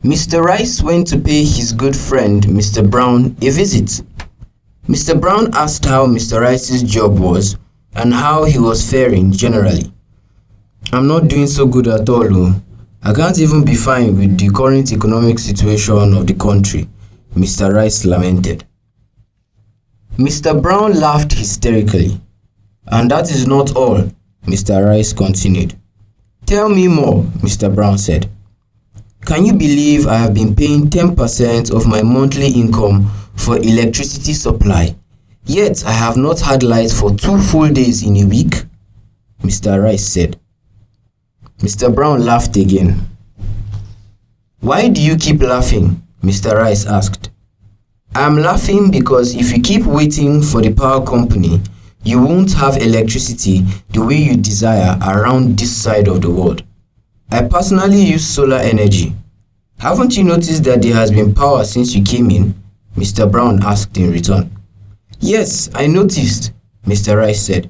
Mr. Rice went to pay his good friend Mr. Brown a visit. Mr. Brown asked how Mr. Rice's job was and how he was faring generally. "I'm not doing so good at all, oh. I can't even be fine with the current economic situation of the country," Mr. Rice lamented. Mr. Brown laughed hysterically. "And that is not all," Mr. Rice continued. "Tell me more," Mr. Brown said. "Can you believe I have been paying 10% of my monthly income for electricity supply, yet I have not had light for 2 full days in a week?" Mr. Rice said. Mr. Brown laughed again. "Why do you keep laughing?" Mr. Rice asked. "I'm laughing because if you keep waiting for the power company, you won't have electricity the way you desire around this side of the world. I personally use solar energy. Haven't you noticed that there has been power since you came in?" Mr. Brown asked in return. "Yes, I noticed," Mr. Rice said.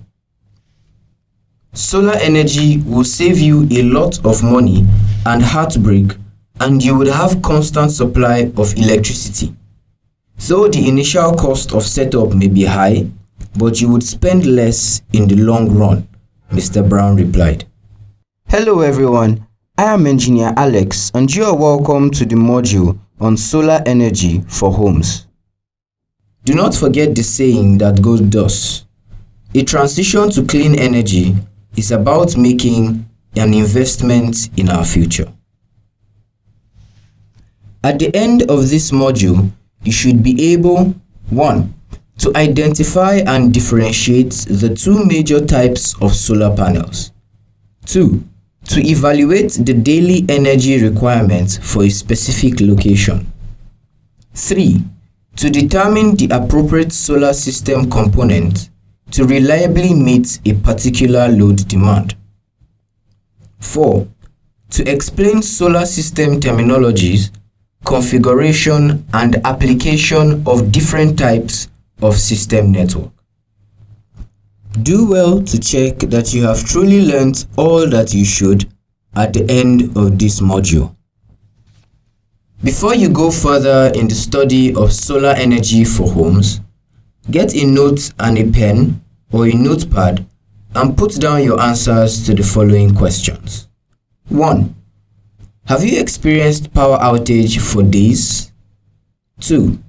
"Solar energy will save you a lot of money and heartbreak, and you would have constant supply of electricity. Though the initial cost of setup may be high, but you would spend less in the long run," Mr. Brown replied. Hello everyone, I am Engineer Alex and you are welcome to the module on solar energy for homes. Do not forget the saying that goes thus: a transition to clean energy is about making an investment in our future. At the end of this module, you should be able: 1. To identify and differentiate the 2 major types of solar panels. 2. To evaluate the daily energy requirements for a specific location. 3. To determine the appropriate solar system component to reliably meet a particular load demand. 4. To explain solar system terminologies, configuration, and application of different types of system network. Do well to check that you have truly learned all that you should at the end of this module. Before you go further in the study of solar energy for homes, get a note and a pen or a notepad and put down your answers to the following questions. 1. Have you experienced power outage for days? 2.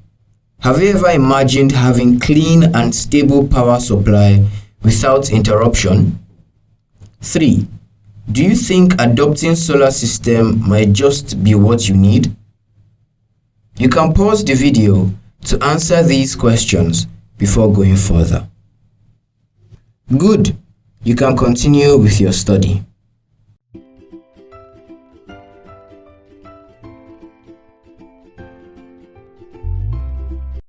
Have you ever imagined having clean and stable power supply without interruption? 3. Do you think adopting solar system might just be what you need? You can pause the video to answer these questions before going further. Good. You can continue with your study.